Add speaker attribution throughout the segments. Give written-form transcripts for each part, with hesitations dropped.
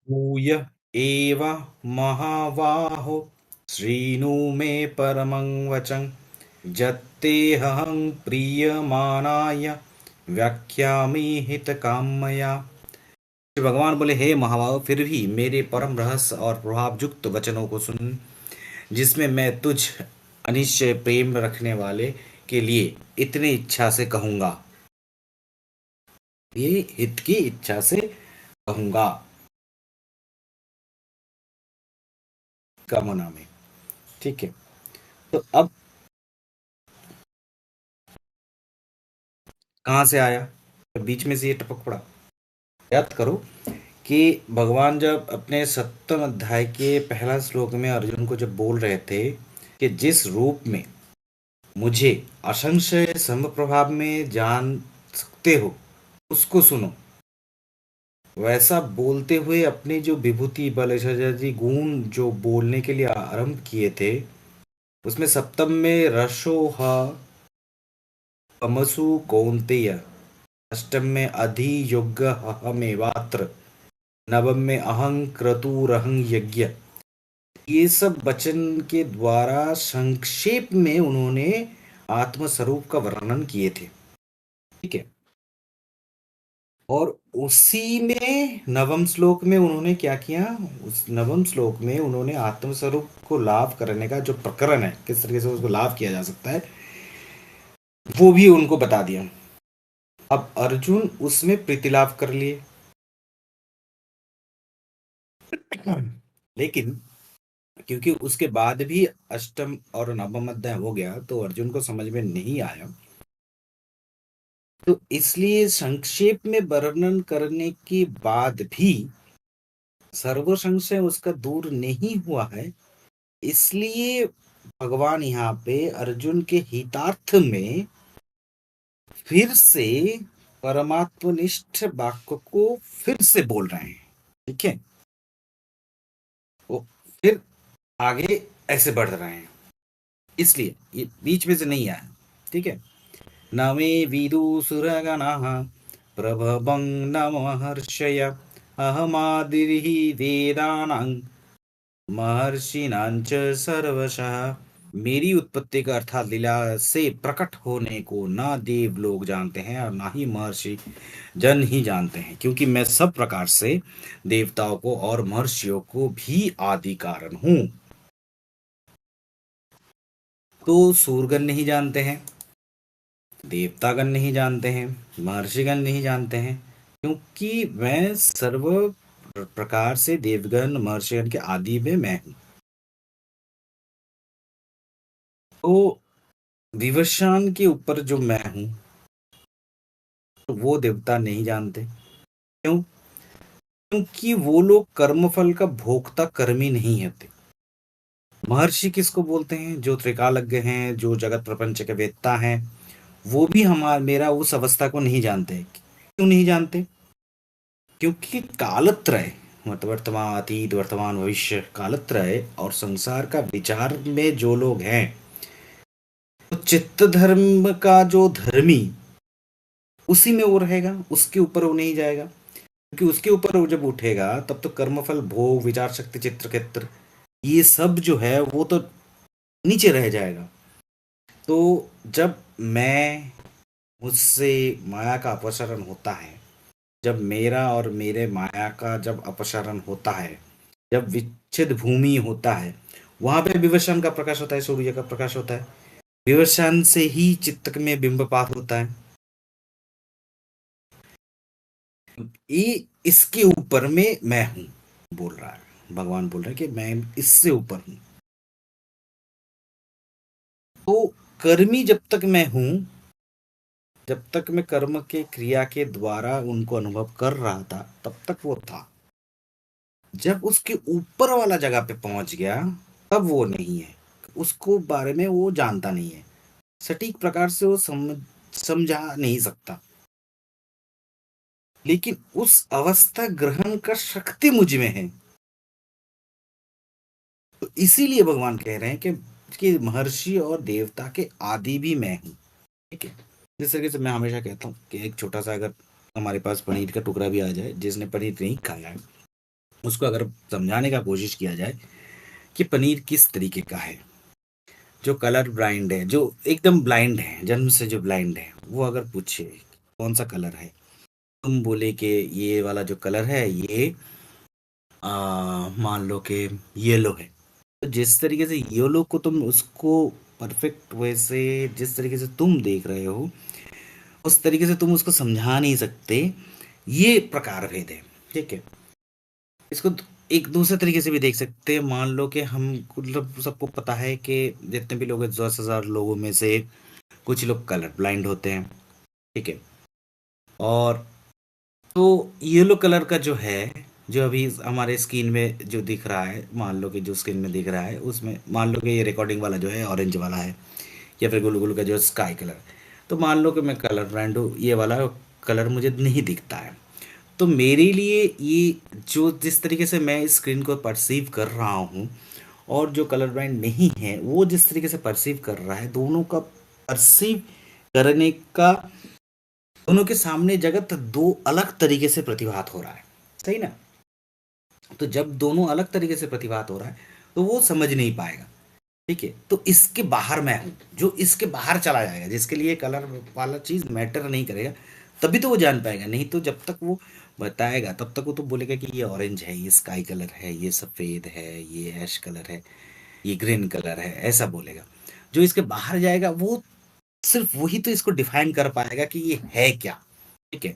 Speaker 1: भूय एव महाबाहो शृणु मे परमं वचं यत्तेऽहं प्रीयमाणाय व्याख्यामि हितकामया। श्री भगवान बोले, हे महाबाहो, फिर भी मेरे परम रहस्य और प्रभावयुक्त वचनों को सुन, जिसमें मैं तुझ अनिश्चय प्रेम रखने वाले के लिए इतनी इच्छा से कहूंगा, ये हित की इच्छा से कहूंगा कामना में। ठीक है, तो अब कहाँ से आया, बीच में से ये टपक पड़ा। याद करो कि भगवान जब अपने सप्तम अध्याय के पहला श्लोक में अर्जुन को जब बोल रहे थे कि जिस रूप में मुझे असंशय समप्रभाव में जान सकते हो उसको सुनो, वैसा बोलते हुए अपने जो विभूति बल ऐश्वर्यादि गुण जो बोलने के लिए आरंभ किए थे, उसमें सप्तम में रसोह तमसु कौन्तेय, अष्टम में अधियोग हमेवात्र, नवम में अहं क्रतुरहं यज्ञ। ये सब वचन के द्वारा संक्षेप में उन्होंने आत्मस्वरूप का वर्णन किए थे। ठीक है, और उसी में नवम श्लोक में उन्होंने क्या किया, उस नवम श्लोक में उन्होंने आत्मस्वरूप को लाभ करने का जो प्रकरण है, किस तरीके से उसको लाभ किया जा सकता है, वो भी उनको बता दिया। अब अर्जुन उसमें प्रीति लाभ कर लिए, लेकिन क्योंकि उसके बाद भी अष्टम और नवम अध्याय हो गया तो अर्जुन को समझ में नहीं आया, तो इसलिए संक्षेप में वर्णन करने के बाद भी सर्व संशय उसका दूर नहीं हुआ है। इसलिए भगवान यहाँ पे अर्जुन के हितार्थ में फिर से परमात्मनिष्ठ वाक्य को फिर से बोल रहे हैं। ठीक है, वो फिर आगे ऐसे बढ़ रहे हैं, इसलिए ये बीच में से नहीं आया। ठीक है, न मे विदुसुरगणाः प्रभवं न महर्षय अहमादिर्हि वेदानां महर्षिणां च सर्वशः। मेरी उत्पत्ति का अर्थात लीला से प्रकट होने को ना देव लोग जानते हैं और ना ही महर्षि जन ही जानते हैं, क्योंकि मैं सब प्रकार से देवताओं को और महर्षियों को भी आदि कारण हूं। तो सूरगण नहीं जानते हैं, देवतागण नहीं जानते हैं, महर्षिगण नहीं जानते हैं, क्योंकि मैं सर्व प्रकार से देवगण महर्षिगण के आदि में मैं हूं। तो विवस्वान के ऊपर जो मैं हूं, तो वो देवता नहीं जानते। क्यों? क्योंकि वो लोग कर्मफल का भोक्ता कर्मी नहीं होते। महर्षि किसको बोलते हैं? जो त्रिकालज्ञ हैं, जो जगत प्रपंच के वेत्ता हैं, वो भी हमारा मेरा उस अवस्था को नहीं जानते। क्यों नहीं जानते? क्योंकि कालत्रय, मतलब वर्तमान अतीत वर्तमान भविष्य कालत्रय और संसार का विचार में जो लोग हैं, तो चित्त धर्म का जो धर्मी उसी में वो रहेगा, उसके ऊपर वो नहीं जाएगा। क्योंकि उसके ऊपर वो जब उठेगा तब तो कर्मफल भोग विचार शक्ति चित्र क्षेत्र ये सब जो है वो तो नीचे रह जाएगा। तो जब मैं मुझसे माया का अपसरण होता है, जब मेरा और मेरे माया का जब अपसरण होता है, जब विच्छेद भूमि होता है, वहां पे विवर्षण का प्रकाश होता है, सूर्य का प्रकाश होता है, विवर्षण से ही चित्त में बिंबपात होता है। ये इसके ऊपर में मैं हूं बोल रहा है भगवान, बोल रहे हैं कि मैं इससे ऊपर हूं। तो कर्मी जब तक मैं हूं, जब तक मैं कर्म के क्रिया के द्वारा उनको अनुभव कर रहा था तब तक वो था। जब उसके ऊपर वाला जगह पे पहुंच गया तब वो नहीं है, उसको बारे में वो जानता नहीं है, सटीक प्रकार से वो समझा नहीं सकता। लेकिन उस अवस्था ग्रहण का शक्ति मुझ में है। तो इसीलिए भगवान कह रहे हैं कि महर्षि और देवता के आदि भी मैं हूं। ठीक है, जिस तरीके से मैं हमेशा कहता हूँ कि एक छोटा सा अगर हमारे पास पनीर का टुकड़ा भी आ जाए, जिसने पनीर नहीं खाया है उसको अगर समझाने का कोशिश किया जाए कि पनीर किस तरीके का है, जो कलर ब्लाइंड है, जो एकदम ब्लाइंड है, जन्म से जो ब्लाइंड है, वो अगर पूछे कौन सा कलर है, तुम बोले कि ये वाला जो कलर है ये मान लो कि येलो है। तो जिस तरीके से येलो को तुम उसको परफेक्ट वे से, जिस तरीके से तुम देख रहे हो, उस तरीके से तुम उसको समझा नहीं सकते। ये प्रकार भेद है। ठीक है। इसको एक दूसरे तरीके से भी देख सकते हैं। मान लो कि हम, मतलब सबको पता है कि जितने भी लोग हैं, 10,000 लोगों में से कुछ लोग कलर ब्लाइंड होते हैं। ठीक है। और तो येलो कलर का जो है, जो अभी हमारे स्क्रीन में जो दिख रहा है, मान लो कि जो स्क्रीन में दिख रहा है उसमें मान लो कि ये रिकॉर्डिंग वाला जो है ऑरेंज वाला है, या फिर गुलगुल का जो स्काई कलर। तो मान लो कि मैं कलर ब्रांड हूँ, ये वाला कलर मुझे नहीं दिखता है। तो मेरे लिए ये जो जिस तरीके से मैं इस स्क्रीन को परसीव कर रहा हूँ, और जो कलर ब्रांड नहीं है वो जिस तरीके से परसीव कर रहा है, दोनों का परसीव करने का, दोनों के सामने जगत दो अलग तरीके से प्रतिभात हो रहा है। सही ना? तो जब दोनों अलग तरीके से प्रतिभात हो रहा है, तो वो समझ नहीं पाएगा। ठीक है। तो इसके बाहर मैं हूं, जो इसके बाहर चला जाएगा, जिसके लिए कलर वाला चीज मैटर नहीं करेगा, तभी तो वो जान पाएगा। नहीं तो जब तक वो बताएगा तब तक वो तो बोलेगा कि ये ऑरेंज है, ये स्काई कलर है, ये सफेद है, ये ऐश कलर है, ये ग्रीन कलर है, ऐसा बोलेगा। जो इसके बाहर जाएगा वो सिर्फ वही तो इसको डिफाइन कर पाएगा कि ये है क्या। ठीक है।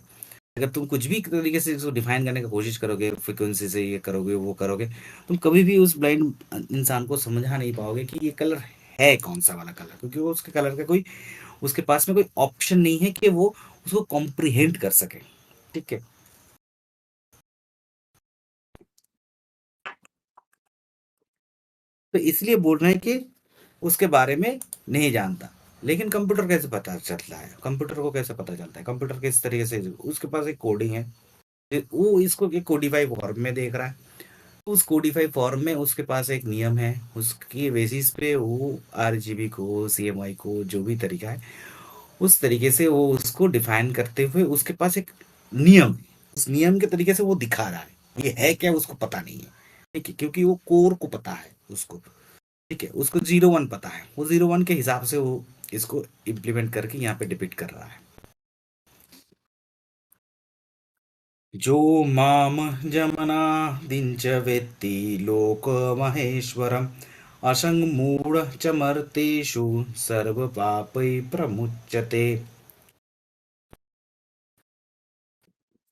Speaker 1: अगर तुम कुछ भी तरीके से इसको डिफाइन करने की कोशिश करोगे, फ्रिक्वेंसी से ये करोगे वो करोगे, तुम कभी भी उस ब्लाइंड इंसान को समझा नहीं पाओगे कि ये कलर है कौन सा वाला कलर, क्योंकि वो उसके कलर का कोई, उसके पास में कोई ऑप्शन नहीं है कि वो उसको कॉम्प्रिहेंड कर सके। ठीक है। तो इसलिए बोल रहे हैं कि उसके बारे में नहीं जानता। लेकिन कंप्यूटर कैसे पता चलता है, कंप्यूटर को कैसे पता चलता है, कंप्यूटर किस तरीके से, उसके पास एक कोडिंग है, वो इसको एक कोडिफाई फॉर्म में देख रहा है। उस कोडिफाई फॉर्म में उसके पास एक नियम है, उसकी बेसिस पे वो आरजीबी को, सीएमआई को, जो भी तरीका है, उस तरीके से वो उसको डिफाइन करते हुए उसके पास एक नियम है। उस नियम के तरीके से वो दिखा रहा है। ये है क्या उसको पता नहीं है। ठीक है। क्योंकि वो कोर को पता है उसको। ठीक है। उसको 0 1 पता है, वो 0 1 के हिसाब से वो इसको इम्प्लीमेंट करके यहाँ पे डिपिक्ट कर रहा है। जो माम जमना दिंच वेत्ति लोकमहेश्वरम् असंमूढ़ च मर्तेषु सर्वपापै प्रमुच्यते।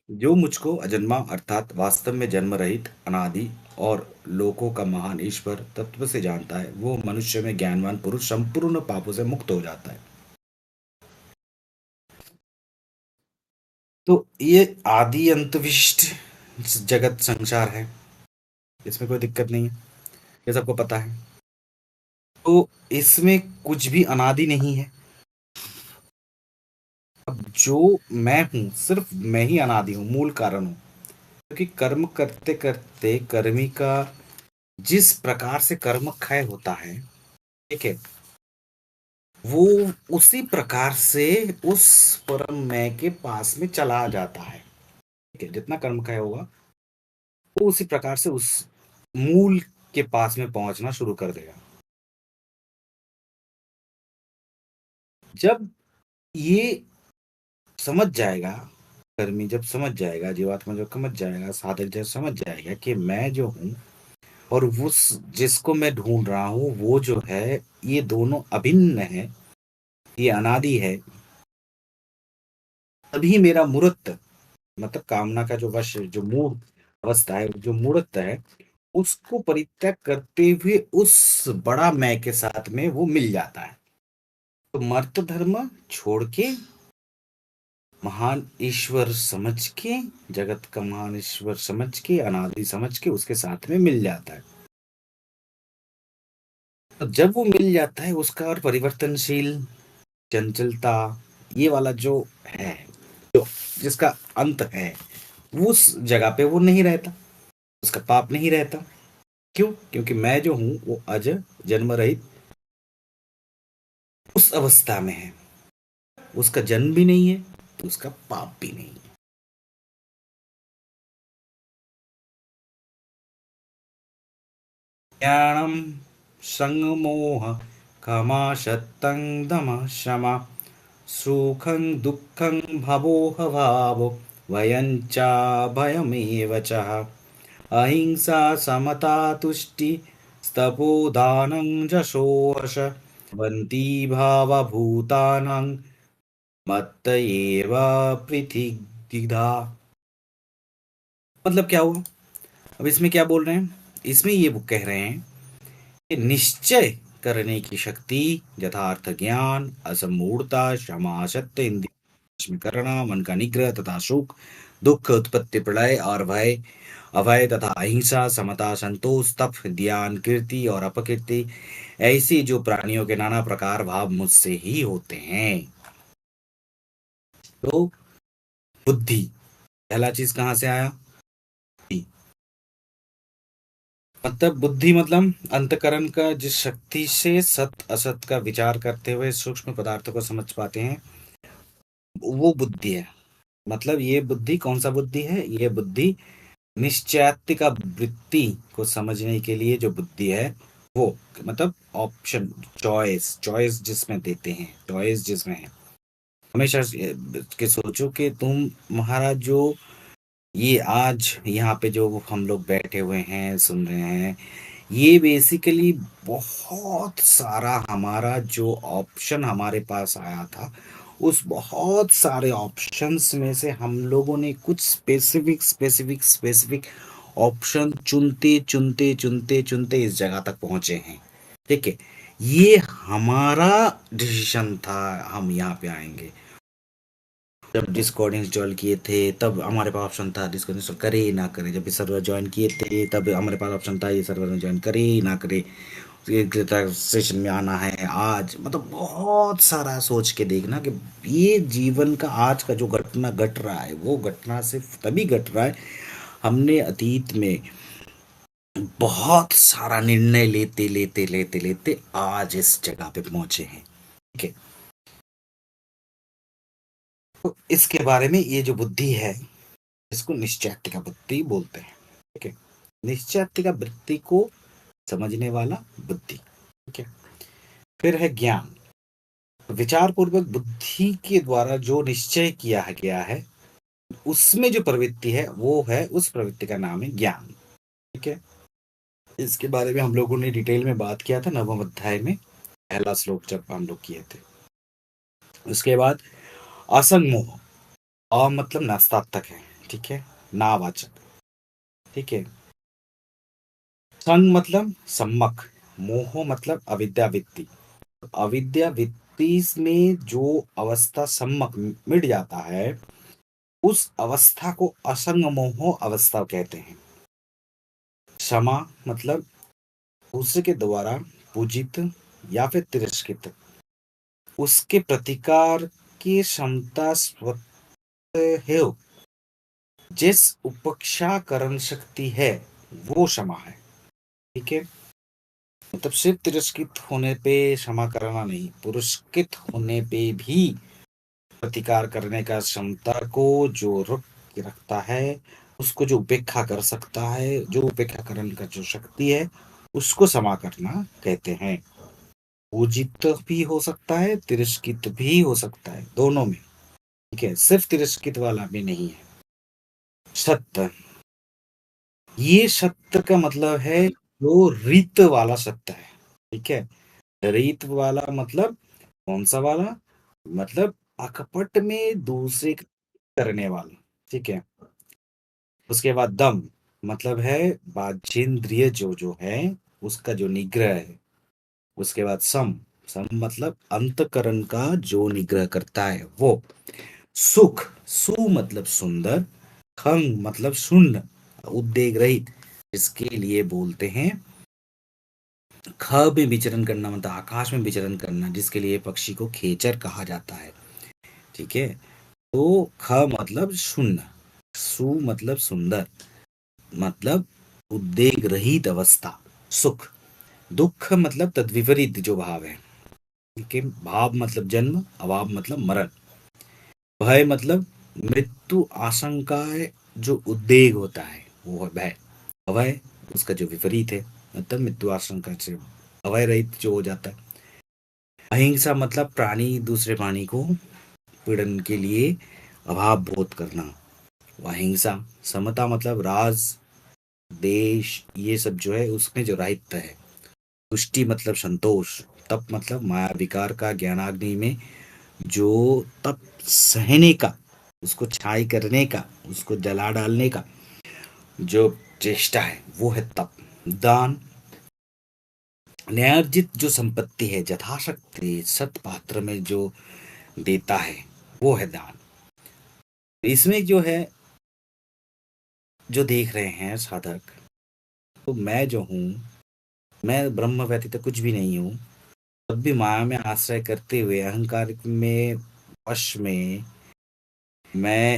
Speaker 1: जो मुझको अजन्मा अर्थात वास्तव में जन्म रहित, अनादि और लोकों का महान ईश्वर तत्व से जानता है, वो मनुष्य में ज्ञानवान पुरुष संपूर्ण पापों से मुक्त हो जाता है। तो ये आदि अंत विशिष्ट जगत संसार है, इसमें कोई दिक्कत नहीं है, ये सबको पता है। तो इसमें कुछ भी अनादि नहीं है। अब जो मैं हूं, सिर्फ मैं ही अनादि हूं, मूल कारण हूं। क्योंकि कर्म करते करते कर्मी का जिस प्रकार से कर्म क्षय होता है, ठीक है, वो उसी प्रकार से उस परम मैं के पास में चला जाता है। ठीक है। जितना कर्म क्षय होगा वो उसी प्रकार से उस मूल के पास में पहुंचना शुरू कर देगा। जब ये समझ जाएगा, कर्मी जब समझ जाएगा, जीवात्मा जब समझ जाएगा, साधक जब समझ जाएगा कि मैं जो हूँ और उस जिसको मैं ढूंढ रहा हूँ वो जो है, ये दोनों अभिन्न है, ये अनादि है, तभी मेरा मूर्त, मतलब कामना का जो वश, जो मूढ़ अवस्था है, जो मूर्त है, उसको परित्याग करते हुए उस बड़ा मैं के साथ में वो मिल जाता है। तो मर्त धर्म छोड़ के महान ईश्वर समझ के, जगत का महान ईश्वर समझ के, अनादि समझ के उसके साथ में मिल जाता है। तो जब वो मिल जाता है, उसका और परिवर्तनशील, चंचलता, ये वाला जो है, जो जिसका अंत है, वो उस जगह पे वो नहीं रहता, उसका पाप नहीं रहता। क्यों? क्योंकि मैं जो हूं वो अज, जन्म रहित उस अवस्था में है। उसका जन्म भी नहीं है, तो उसका पाप भी नहीं है। ज्ञानं संमोह क्षमाशतं दमः शमा सुखं दुःखं भवोहभावो भयं च भयमेव च अहिंसा समता तुष्टि स्तपोदानं जशोऽश वन्ति भावभूतानां मत्त एव पृथिग्धा। मतलब क्या हुआ? अब इसमें क्या बोल रहे हैं? इसमें ये वो कह रहे हैं कि निश्चय करने की शक्ति, यथार्थ ज्ञान, असमूढ़ता, क्षमा, सत्य, इंद्रिय में करना, मन का निग्रह तथा सुख दुख उत्पत्ति प्रलय और भय अभय तथा अहिंसा समता संतोष तप ध्यान कीर्ति और अपकीर्ति, ऐसी जो प्राणियों के नाना प्रकार भाव मुझसे ही होते हैं। तो बुद्धि, पहला चीज कहाँ से आया? बुद्धि। मतलब बुद्धि मतलब अंतकरण का जिस शक्ति से सत असत का विचार करते हुए सूक्ष्म पदार्थों को समझ पाते हैं, वो बुद्धि है। मतलब ये बुद्धि कौन सा बुद्धि है? ये बुद्धि निश्चयात्मिका वृत्ति को समझने के लिए जो बुद्धि है वो, मतलब ऑप्शन, चॉइस, चॉइस जिसमें देते हैं, चॉइस जिसमें है। हमेशा के सोचो कि तुम्हारा जो ये आज यहाँ पे जो हम लोग बैठे हुए हैं सुन रहे हैं, ये बेसिकली बहुत सारा हमारा जो ऑप्शन हमारे पास आया था, उस बहुत सारे ऑप्शंस में से हम लोगों ने कुछ स्पेसिफिक ऑप्शन चुनते चुनते चुनते चुनते इस जगह तक पहुंचे हैं। ठीक है, ये हमारा डिसीजन था हम यहाँ पे आएंगे। जब डिस्कॉर्ड इंस्टॉल किए थे तब हमारे पास ऑप्शन था डिस्कॉर्ड इंस्टॉल करे ना करे। जब भी सर्वर ज्वाइन किए थे तब हमारे पास ऑप्शन था ये सर्वर में ज्वाइन करे ना करे, सेशन में आना है आज। मतलब बहुत सारा सोच के देखना कि ये जीवन का आज का जो घटना घट रहा है, वो घटना सिर्फ तभी घट रहा है, हमने अतीत में बहुत सारा निर्णय लेते लेते लेते लेते आज इस जगह पे पहुंचे हैं। ठीक है, तो इसके बारे में ये जो बुद्धि है, इसको निश्चयात्मिका बुद्धि बोलते हैं। ठीक है, निश्चयात्मिका वृत्ति को समझने वाला बुद्धि। ठीक है, फिर है ज्ञान। विचार पूर्वक बुद्धि के द्वारा जो निश्चय किया गया है, उसमें जो प्रवृत्ति है वो है, उस प्रवृत्ति का नाम है ज्ञान। ठीक है, इसके बारे में हम लोगों ने डिटेल में बात किया था नवम अध्याय में, पहला श्लोक जब हम लोग किए थे। उसके बाद असंग मोह, अ मतलब नास्तात्मक है, ठीक है, नावाचक। ठीक है, संग मतलब सम्मक, मोह मतलब अविद्या वित्ती। अविद्या वित्ती में जो अवस्था सम्मक मिट जाता है, उस अवस्था को असंग मोह अवस्था कहते हैं। क्षमा मतलब दूसरे के द्वारा पूजित या फिर तिरस्कृत, उसके प्रतिकार की क्षमता स्वतः है, जिस उपेक्षा करण शक्ति है वो क्षमा है। ठीक है, मतलब सिर्फ तिरस्कृत होने पे क्षमा करना नहीं, पुरस्कृत होने पे भी प्रतिकार करने का क्षमता को जो रुक के रखता है, उसको जो उपेक्षा कर सकता है, जो उपेक्षा करने का जो शक्ति है, उसको क्षमा करना कहते हैं। पूजित भी हो सकता है, तिरस्कृत भी हो सकता है, दोनों में। ठीक है, सिर्फ तिरस्कृत वाला भी नहीं है। सत्य, ये सत्य का मतलब है जो रीत वाला सत्य है। ठीक है, रीत वाला मतलब कौन सा वाला? मतलब अकपट में दूसरे का करने वाला। ठीक है, उसके बाद दम मतलब है बाजेंद्रिय जो जो है उसका जो निग्रह है। उसके बाद सम, सम मतलब अंतकरण का जो निग्रह करता है वो। सुख, सु मतलब सुंदर, खंग मतलब शून्य, उद्वेग रहित, इसके लिए बोलते हैं ख में विचरण करना, मतलब आकाश में विचरण करना, जिसके लिए पक्षी को खेचर कहा जाता है। ठीक है, तो ख मतलब शून्य, सु मतलब सुंदर, मतलब उद्वेग रहित अवस्था, सुख। दुख मतलब तद्विपरीत जो भाव है। ठीक है, भाव मतलब जन्म, अभाव मतलब मरण। भय मतलब मृत्यु आशंका, जो उद्वेग होता है वो है भय। अभय उसका जो विपरीत है मतलब मृत्युआसन का से अभय रहित जो हो जाता है। अहिंसा मतलब प्राणी दूसरे प्राणी को पीड़न के लिए अभाव बोध करना, वो अहिंसा। समता मतलब राज देश ये सब जो है उसमें जो राहित्य है। तुष्टि मतलब संतोष। तप मतलब माया विकार का ज्ञानाग्नि में जो तप सहने का, उसको छाई करने का, उसको जला डालने का जो चेष्टा है वो है तप। दान न्यायोचित जो संपत्ति है यथाशक्ति सत पात्र में जो देता है वो है दान। इसमें जो है जो देख रहे हैं साधक, तो मैं जो हूँ, मैं ब्रह्म व्यतीत कुछ भी नहीं हूँ। तब भी माया में आश्रय करते हुए अहंकार में वश में मैं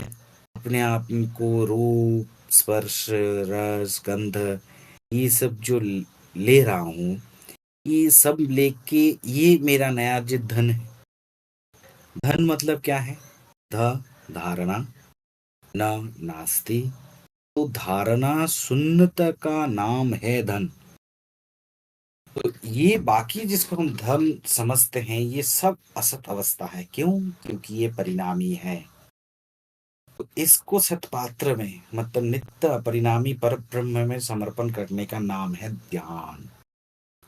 Speaker 1: अपने आप को रूप स्पर्श रस गंध ये सब जो ले रहा हूँ, ये सब लेके ये मेरा नया अर्जित धन है। धन मतलब क्या है? ध धारणा, न नास्ति। तो धारणा शून्यता का नाम है धन। तो ये बाकी जिसको हम धन समझते हैं ये सब असत अवस्था है। क्यों? क्योंकि ये परिणामी है। तो इसको सतपात्र में मतलब नित्य परिणामी पर ब्रह्म में समर्पण करने का नाम है ध्यान।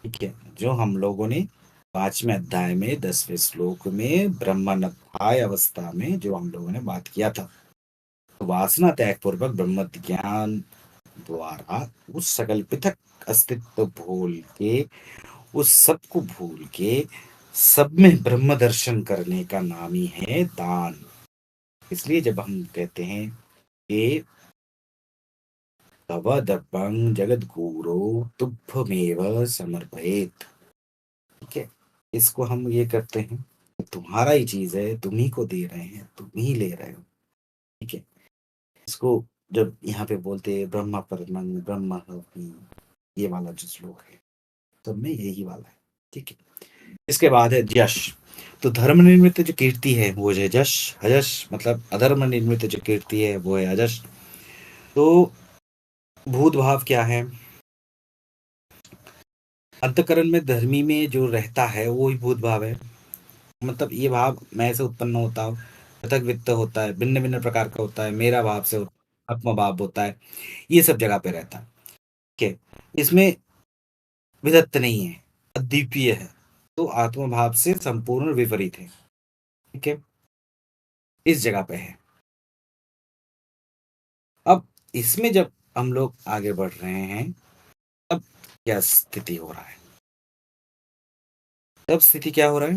Speaker 1: ठीक है, जो हम लोगों ने 5वें अध्याय में 10वें श्लोक में ब्रह्मन्याय अवस्था में जो हम लोगों ने बात किया था, तो वासना त्याग पूर्वक ब्रह्म ज्ञान द्वारा उस सकल पृथक अस्तित्व भूल के, उस सब को भूल के सब में ब्रह्म दर्शन करने का नाम ही है दान। इसलिए जब हम कहते हैं कि तव दर्पं जगद्गुरो तुभ्यमेव समर्पयेत्, ठीक है, इसको हम ये करते हैं, तुम्हारा ही चीज है, तुम ही को दे रहे हैं, तुम ही ले रहे हो। ठीक है, इसको जब यहाँ पे बोलते हैं ब्रह्म परमं ब्रह्म हरि, ये वाला जो श्लोक है सब में यही वाला है। ठीक है, इसके बाद है यश। तो धर्म निर्मित जो कीर्ति है वो है यश। अयश मतलब अधर्म निर्मित जो कीर्ति है वो है अजश। तो भूत भाव क्या है? अंतकरण में धर्मी में जो रहता है वो ही भूत भाव है। मतलब ये भाव मैं से उत्पन्न होता हो, पृथक वित्त होता है, भिन्न भिन्न प्रकार का होता है, मेरा भाव से आत्म भाव होता है, ये सब जगह पे रहता है। ठीक है, इसमें विदत्त नहीं है, अद्वितीय है। तो आत्म भाव से संपूर्ण विपरीत है। ठीक है, इस जगह पे है। अब इसमें जब हम लोग आगे बढ़ रहे हैं तब क्या स्थिति हो रहा है? तब स्थिति क्या हो रहा है?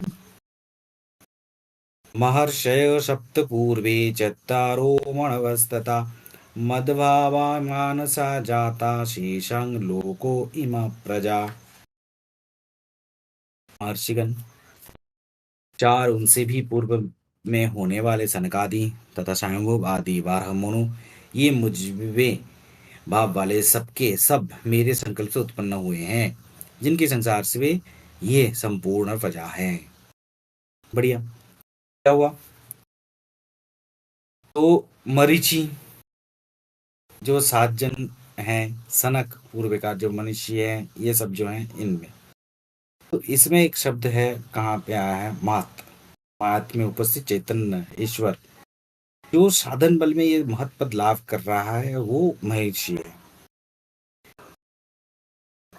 Speaker 1: महर्षय सप्त पूर्वे चत्तारो मणवस्तथा मद्भावा मानसा जाता शेषं लोको इमा प्रजा। महर्षिगण चार, उनसे भी पूर्व में होने वाले सनकादि तथा स्वयंभुव आदि बारहमणु, ये मुझे भाव वाले सबके सब मेरे संकल्प से उत्पन्न हुए हैं, जिनके संसार से वे ये संपूर्ण प्रजा है। बढ़िया, क्या हुआ? तो मरीचि जो 7 जन हैं, सनक पूर्व का जो मनुष्य है, ये सब जो हैं इनमें, तो इसमें एक शब्द है, कहाँ पे आया है? मात। मात में उपस्थित चैतन्य ईश्वर जो साधन बल में ये महत्पद लाभ कर रहा है वो महर्षि है।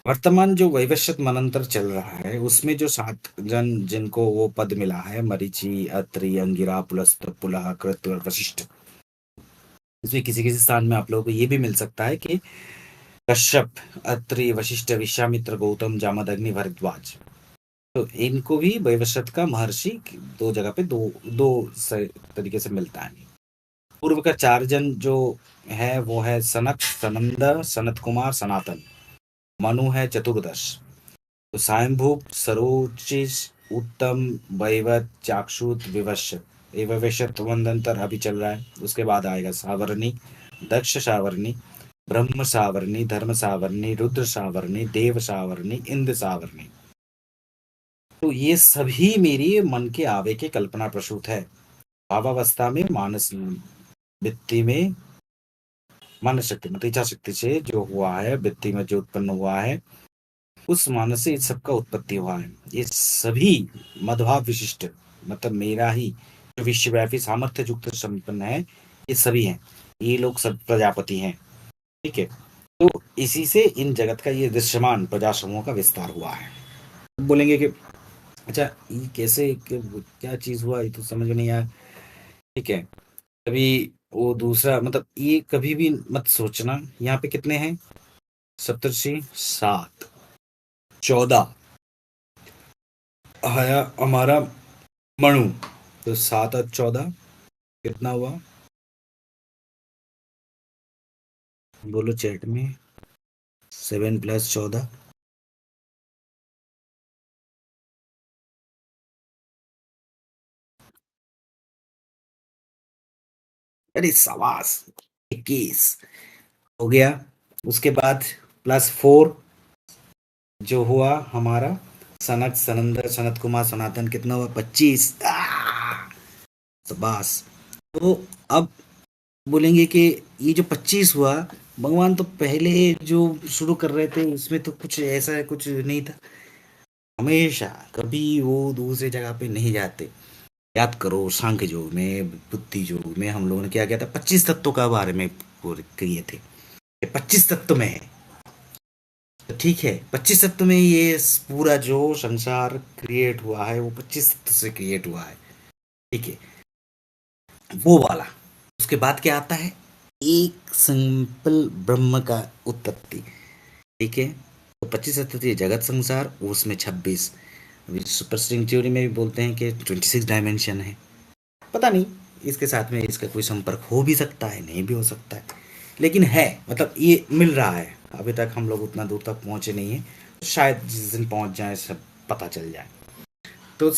Speaker 1: वर्तमान जो वैवस्वत मनंतर चल रहा है उसमें जो 7 जन जिनको वो पद मिला है, मरीचि अत्रि अंगिरा पुलस्त पुलह कृत और वशिष्ठ, इसमें किसी किसी स्थान में आप लोगों को ये भी मिल सकता है कि कश्यप अत्रि वशिष्ठ विश्वामित्र गौतम जामद अग्नि भरद्वाज। तो इनको भी वैवस्वत का महर्षि दो जगह पे दो दो तरीके से मिलता है। पूर्व का 4 जन जो है वो है सनक सनंद सनत कुमार सनातन। मनु है चतुर्दश। तो स्वयंभू सरोचिष उत्तम वैवत चाक्षुत विवश, ये वैवस्वत वंदंतर अभी चल रहा है। उसके बाद आएगा सावरणी, दक्ष सावरणी, ब्रह्म सावरणी, धर्म सावरणी, रुद्र सावरणी, देव सावरणी, इंद्र सावरणी। तो ये सभी मेरी मन के आवे के कल्पना प्रसूत है। भावावस्था में मानस वृत्ति में मानस शक्ति मतलब इच्छा शक्ति से जो हुआ है, वृत्ति में जो उत्पन्न हुआ है, उस मानस से इस सबका उत्पत्ति हुआ है। ये सभी मदभाव विशिष्ट, मतलब मेरा ही जो विश्वव्यापी सामर्थ्य युक्त संपन्न है, ये सभी हैं, ये लोग सब प्रजापति हैं। ठीक है, तो इसी से इन जगत का ये दृश्यमान प्रजा समूह का विस्तार हुआ है। बोलेंगे कि अच्छा ये कैसे क्या चीज हुआ, ये तो समझ में नहीं आया। ठीक है, अभी वो दूसरा मतलब ये कभी भी मत सोचना यहाँ पे कितने हैं, सप्तर्षि 7, 14 आया हमारा मणु, तो 7 और 14 कितना हुआ, बोलो चैट में। 7 + 14, अरे सवास 21 हो गया। उसके बाद +4 जो हुआ हमारा सनक सनंदर सनत कुमार सनातन, कितना हुआ 25। बस, तो अब बोलेंगे कि ये जो 25 हुआ, भगवान तो पहले जो शुरू कर रहे थे उसमें तो कुछ ऐसा कुछ नहीं था, हमेशा कभी वो दूसरी जगह पे नहीं जाते। याद करो सांख्य योग में बुद्धि योग में हम लोगों ने क्या किया था, 25 तत्वों का बारे में पूरे किए थे, 25 तत्व में है। तो ठीक है, 25 तत्व में ये पूरा जो संसार क्रिएट हुआ है वो 25 तत्व से क्रिएट हुआ है। ठीक है, वो वाला। उसके बाद क्या आता है, एक सिंपल ब्रह्म का उत्पत्ति। ठीक है, तो 25 तत्व ये जगत संसार, उसमें 26, सुपर स्ट्रिंग थ्योरी में भी बोलते हैं कि 26 डायमेंशन है। पता नहीं इसके साथ में इसका कोई संपर्क हो भी सकता है, नहीं भी हो सकता है, लेकिन है, मतलब ये मिल रहा है। अभी तक हम लोग उतना दूर तक पहुंचे नहीं है, शायद जिस दिन पहुंच जाए सब पता चल जाए। तो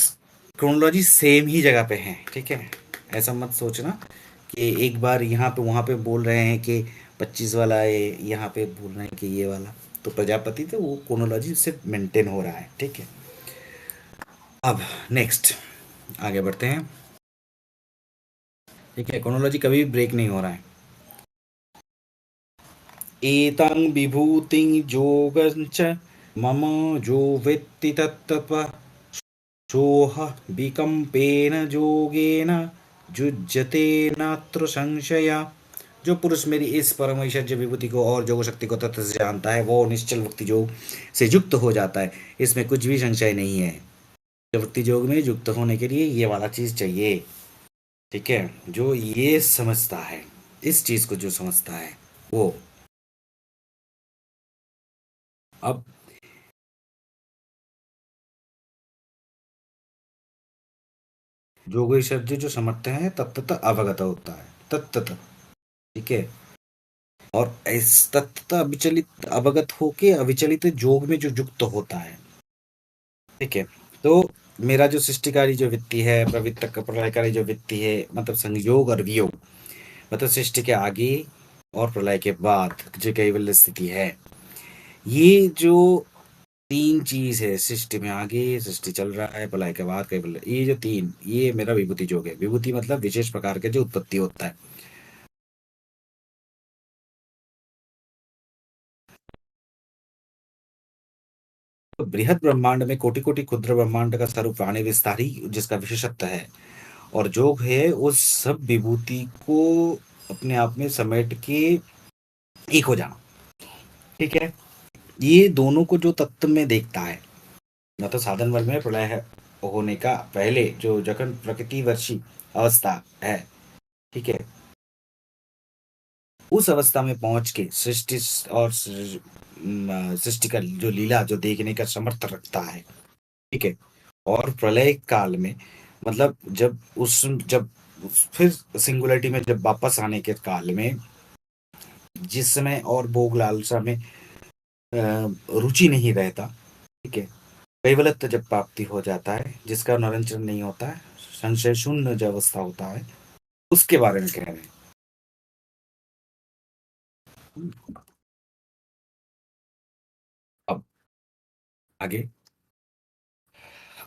Speaker 1: क्रोनोलॉजी सेम ही जगह पे है। ठीक है, ऐसा मत सोचना कि एक बार यहाँ पे वहाँ पे बोल रहे हैं कि 25 वाला है, यहाँ पे बोल रहे हैं कि ये वाला, तो प्रजापति तो वो क्रोनोलॉजी से मेंटेन हो रहा है। ठीक है, अब नेक्स्ट आगे बढ़ते हैं। ठीक है, क्रोनोलॉजी कभी भी ब्रेक नहीं हो रहा है। एतं विभूतिं योगञ्च मम जो वेत्ति तत्तत्त्वः सोह विकम्पेन योगेन युज्यते नात्र संशय। जो पुरुष मेरी इस परम ऐश्वर्य विभूति को और जोग शक्ति को तत्व से जानता है वो निश्चल भक्ति योग से युक्त हो जाता है, इसमें कुछ भी संशय नहीं है। जो भक्ति योग में युक्त होने के लिए ये वाला चीज चाहिए। ठीक है, जो ये समझता है, इस चीज को जो समझता है वो। अब योगेश्वर जो समझते हैं तत्त अवगत होता है, तत्त। ठीक है, और इस तत्त अविचलित अवगत होके अविचलित जोग में जो युक्त होता है। ठीक है, तो मेरा जो सृष्टिकारी जो वित्ती है, प्रवृत्त प्रलयकारी जो वित्ती है, मतलब संयोग और वियोग, मतलब सृष्टि के आगे और प्रलय के बाद जो कैवल्य स्थिति है, ये जो तीन चीज है, सृष्टि में आगे सृष्टि चल रहा है, प्रलय के बाद कैवल्य, ये जो तीन, ये मेरा विभूति योग है। विभूति मतलब विशेष प्रकार के जो उत्पत्ति होता है। तो बृहद ब्रह्मांड में कोटि कोटि क्षुद्र ब्रह्मांड का स्वरूप प्राणी विस्तारी जिसका विशेषत्व है, और जोग है उस सब विभूति को अपने आप में समेट के एक हो जाना। ठीक है, ये दोनों को जो तत्व में देखता है, न तो साधन वर्ग में प्रलय होने का पहले जो जखन प्रकृति वर्षी अवस्था है। ठीक है, उस अवस्था में पहुंच के सृष्टि और सृष्टि का जो लीला जो देखने का समर्थ रखता है। ठीक है, और प्रलय काल में मतलब जब फिर सिंगुलरिटी में जब वापस आने के काल में, जिस समय और भोग लालसा में रुचि नहीं रहता। ठीक है, कैवलत्व जब प्राप्ति हो जाता है, जिसका निरंजन नहीं होता है, संशय शून्य जो अवस्था होता है, उसके बारे में कह रहे हैं। अब आगे,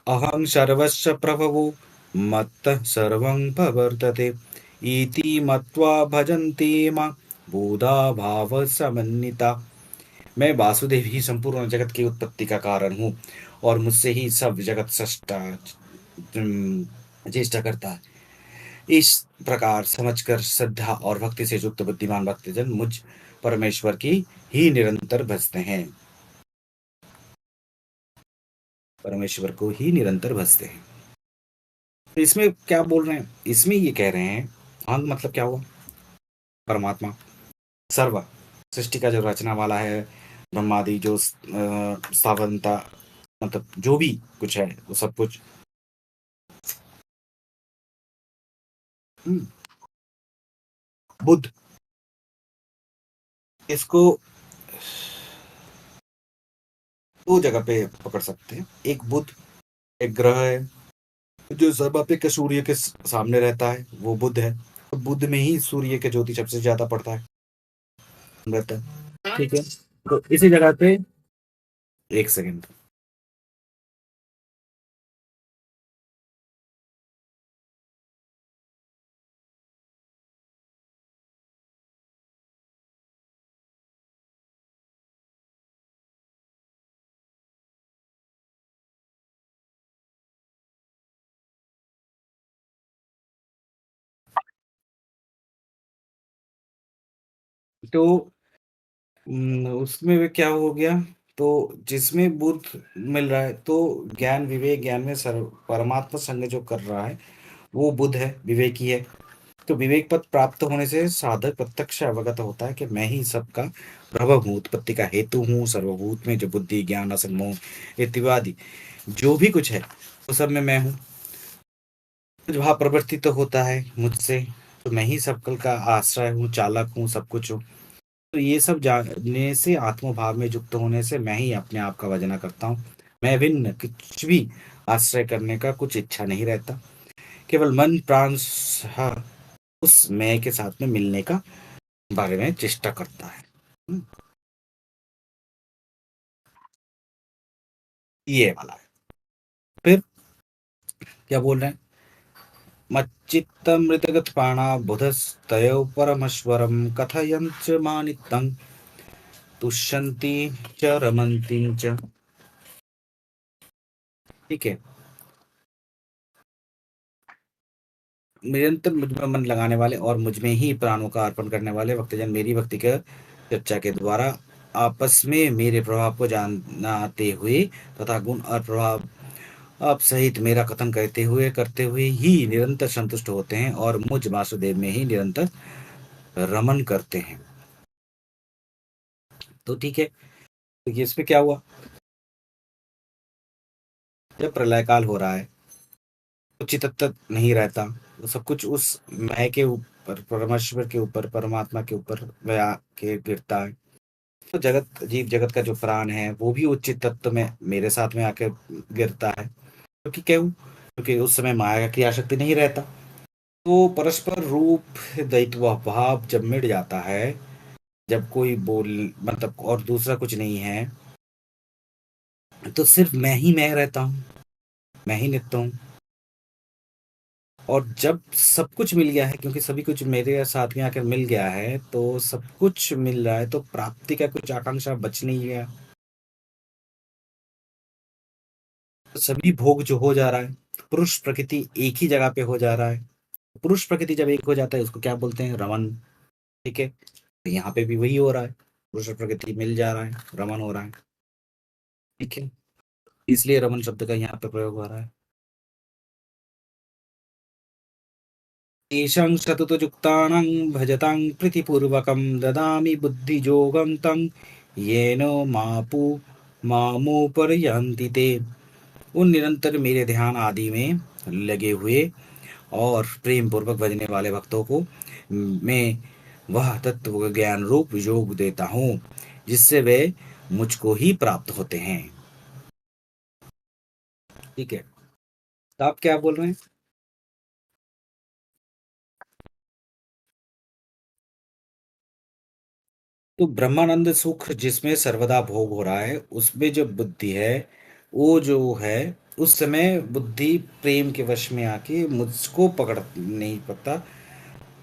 Speaker 1: अहं सर्वस्य प्रभवो मत्तः सर्वं प्रवर्तते इति मत्वा भजन्ते मां बुधा भाव समन्विता। मैं वासुदेव ही संपूर्ण जगत की उत्पत्ति का कारण हूँ और मुझसे ही सब जगत सृष्टा चेष्टा करता है। इस प्रकार समझकर श्रद्धा और भक्ति से युक्त बुद्धिमान भक्तजन मुझ परमेश्वर की ही निरंतर भजते हैं, परमेश्वर को ही निरंतर भजते हैं। तो इसमें क्या बोल रहे हैं, इसमें ये कह रहे हैं, अंग मतलब क्या हुआ, परमात्मा सर्व सृष्टि का जो रचना वाला है, ब्रह्मादि जो स्थावरता, मतलब जो भी कुछ है वो सब कुछ। हम्म, बुद्ध, इसको दो जगह पे पकड़ सकते हैं। एक बुद्ध, एक ग्रह है जो सर्वापेक्ष सूर्य के सामने रहता है, वो बुद्ध है। तो बुद्ध में ही सूर्य के ज्योति सबसे ज्यादा पड़ता है, रहता है। ठीक है, तो इसी जगह पे एक सेकंड। तो उसमें वे क्या हो गया, तो जिसमें बुद्ध मिल रहा है, तो ज्ञान विवेक ज्ञान में सर्व परमात्मा संग जो कर रहा है वो बुद्ध है, विवेकी है। तो विवेक पद प्राप्त होने से साधक प्रत्यक्ष अवगत होता है कि मैं ही सबका प्रभव हूँ, उत्पत्ति का हेतु हूँ, सर्वभूत में जो बुद्धि ज्ञान असंग इत्यादि जो भी कुछ है वो सब में मैं हूँ। जो भाव प्रवृत्ति तो होता है मुझसे, तो मैं ही सबकल का आश्रय हूँ, चालक हूँ, सब कुछ हूँ। तो ये सब जानने से, आत्मभाव में युक्त होने से मैं ही अपने आप का भजना करता हूँ। मैं भिन्न कुछ भी आश्रय करने का कुछ इच्छा नहीं रहता, केवल मन प्राण उस मैं के साथ में मिलने का बारे में चेष्टा करता है। हम्म, ये वाला है। फिर क्या बोल रहे हैं, मच्चित्तमृतगतपाणा बुधस्तयो परमश्वरं कथयञ्च मानितं तुष्यन्ति च रमन्ति च। ठीक है, निरंतर मुझ में मन लगाने वाले और मुझ में ही प्राणों का अर्पण करने वाले भक्तजन मेरी भक्ति के चर्चा के द्वारा आपस में मेरे प्रभाव को जानते हुए तथा गुण और प्रभाव आप सहित मेरा कथन करते हुए ही निरंतर संतुष्ट होते हैं और मुझ वासुदेव में ही निरंतर रमन करते हैं। तो ठीक है, तो ये इसमें क्या हुआ, जब प्रलय काल हो रहा है, उचित तत्व नहीं रहता, तो सब कुछ उस मैं के ऊपर, परमेश्वर के ऊपर, परमात्मा के ऊपर वह आके गिरता है। तो जगत, जीव जगत का जो प्राण है वो भी उचित तत्व में मेरे साथ में आके गिरता है। क्योंकि क्यों, क्योंकि उस समय माया की आसक्ति नहीं रहता। तो परस्पर रूप द्वैत्व भाव जब मिट जाता है, जब कोई बोल मतलब और दूसरा कुछ नहीं है, तो सिर्फ मैं ही मैं रहता हूँ, मैं ही नित्य हूँ। और जब सब कुछ मिल गया है, क्योंकि सभी कुछ मेरे साथ में आकर मिल गया है, तो सब कुछ मिल रहा है, तो प्राप्ति का कुछ आकांक्षा बच नहीं गया। तो सभी भोग जो हो जा रहा है, पुरुष प्रकृति एक ही जगह पे हो जा रहा है। पुरुष प्रकृति जब एक हो जाता है उसको क्या बोलते हैं, रमन। ठीक है, तो यहाँ पे भी वही हो रहा है, पुरुष प्रकृति मिल जा रहा है, रमन हो रहा है। ठीक है, इसलिए रमन शब्द का यहाँ पे प्रयोग हो रहा है। येषां सततयुक्तानां भजतां प्रीतिपूर्वकं ददामि बुद्धियोगं तं येन मापु मामुपर्यन्ति ते। उन निरंतर मेरे ध्यान आदि में लगे हुए और प्रेम पूर्वक भजने वाले भक्तों को मैं वह तत्व ज्ञान रूप योग देता हूँ जिससे वे मुझको ही प्राप्त होते हैं। ठीक है, तो आप क्या बोल रहे हैं। तो ब्रह्मानंद सुख जिसमें सर्वदा भोग हो रहा है, उसमें जो बुद्धि है, वो जो है, उस समय बुद्धि प्रेम के वश में आके मुझको पकड़ नहीं पाता,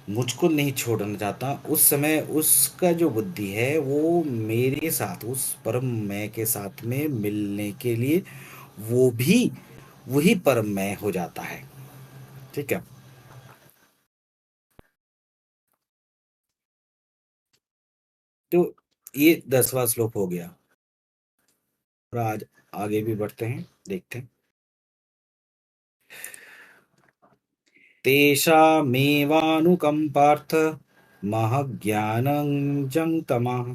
Speaker 1: मुझको नहीं छोड़ना चाहता, उस समय उसका जो बुद्धि है वो मेरे साथ, उस परम मैं के साथ में मिलने के लिए वो भी वही परम मैं हो जाता है। ठीक है। तो ये 10वां श्लोक हो गया। और आज आगे भी बढ़ते हैं, देखते हैं। तेषामेवानुकम्पार्थ महज्ञानं जङ्तमः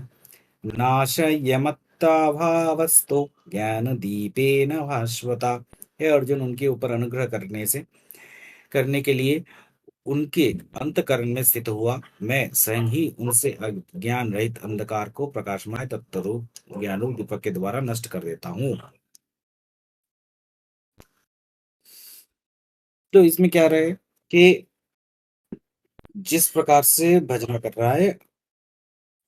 Speaker 1: नाशयमत्ता भावस्तो ज्ञान दीपेन भास्वता। हे अर्जुन, उनके ऊपर अनुग्रह करने के लिए उनके अंतकरण में स्थित हुआ मैं स्वयं ही उनसे अज्ञान रहित अंधकार को प्रकाशमय तत्वरूप ज्ञानरूप दीपक के द्वारा नष्ट कर देता हूँ। तो इसमें क्या रहे कि जिस प्रकार से भजना कर रहा है,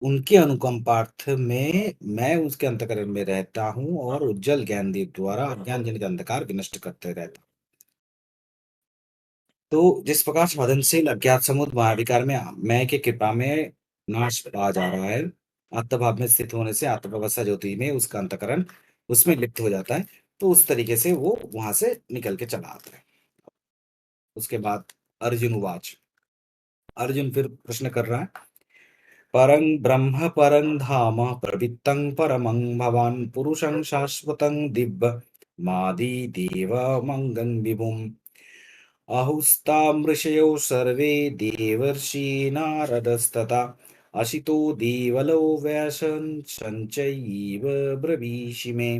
Speaker 1: उनके अनुकंपार्थ में मैं उसके अंतकरण में रहता हूँ और उज्जवल ज्ञान दीप द्वारा अज्ञान जनित अंधकार विनष्ट करते रहता हूँ। तो जिस प्रकार से मदनशील अज्ञात समुद्र महाविकार में मैं की कृपा में नाश पा जा रहा है, आत्मभाव में स्थित होने से आत्मावस्था ज्योति में उसका अंतकरण उसमें लिप्त हो जाता है। तो उस तरीके से वो वहां से निकल के चला आता है। उसके बाद अर्जुन उवाच, अर्जुन फिर प्रश्न कर रहा है। परं ब्रह्म परं धाम प्रवृत्तं परमं भवान् पुरुषं शाश्वतं दिव्य मादि देव मंगं विभुम् आहुस्तामृषयो सर्वे देवर्षि नारदस्तथा अशितो देवलो व्यासं संचैव ब्रवीषि मे।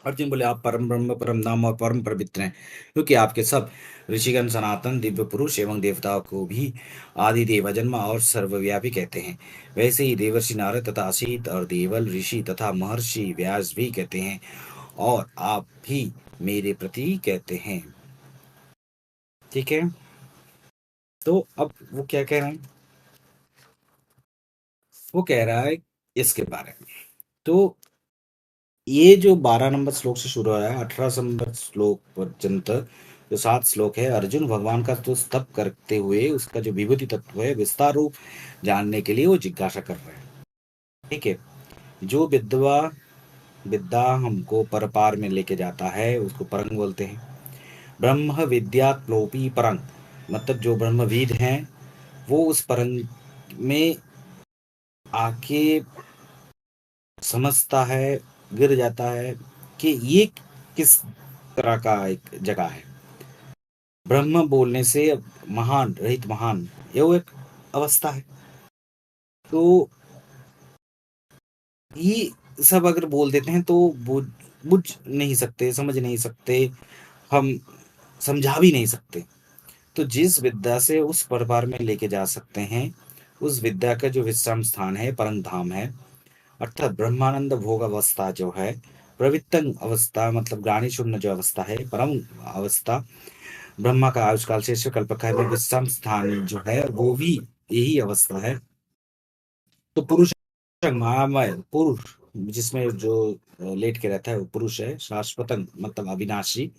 Speaker 1: अर्जुन बोले, आप परम ब्रह्म परम धाम और परम पवित्र हैं, क्योंकि आपके सब ऋषिगण सनातन दिव्य पुरुष एवं देवताओं को भी आदि देव जन्म और सर्वव्यापी कहते हैं। वैसे ही देवर्षि नारद तथा असीत और देवल ऋषि तथा महर्षि व्यास भी कहते हैं, और आप भी मेरे प्रति कहते हैं। ठीक है। तो अब वो क्या कह रहे हैं, वो कह रहा है इसके बारे में। तो ये जो 12 नंबर श्लोक से शुरू हो रहा है, 18 नंबर श्लोक पर्यंत जो 7 श्लोक है, अर्जुन भगवान का तो स्तव करते हुए उसका जो विभूति तत्व है विस्तार रूप जानने के लिए वो जिज्ञासा कर रहे हैं। ठीक है। जो विद्या हमको परपार में लेके जाता है उसको परंग बोलते हैं। ब्रह्म विद्यात्लोपी परंग, मतलब जो ब्रह्मविद हैं वो उस परंग में आके समझता है, गिर जाता है कि ये किस तरह का एक जगह है। ब्रह्म बोलने से महान रहित महान, ये वो एक अवस्था है। तो ये सब अगर बोल देते हैं तो बुझ नहीं सकते, समझ नहीं सकते, हम समझा भी नहीं सकते। तो जिस विद्या से उस परपार में लेके जा सकते हैं, उस विद्या का जो विश्राम स्थान है परम धाम है, अर्थात ब्रह्मानंद भोग अवस्था जो है, प्रवितंग अवस्था मतलब ग्लानि शून्य जो अवस्था है, परम अवस्था, ब्रह्मा का आयुष्काल शेष कल्पका में विश्राम स्थान जो है वो भी यही अवस्था है। तो पुरुष महामय पुरुष जिसमें जो लेट के रहता है वो पुरुष है, शाश्वतंग मतलब अविनाशी,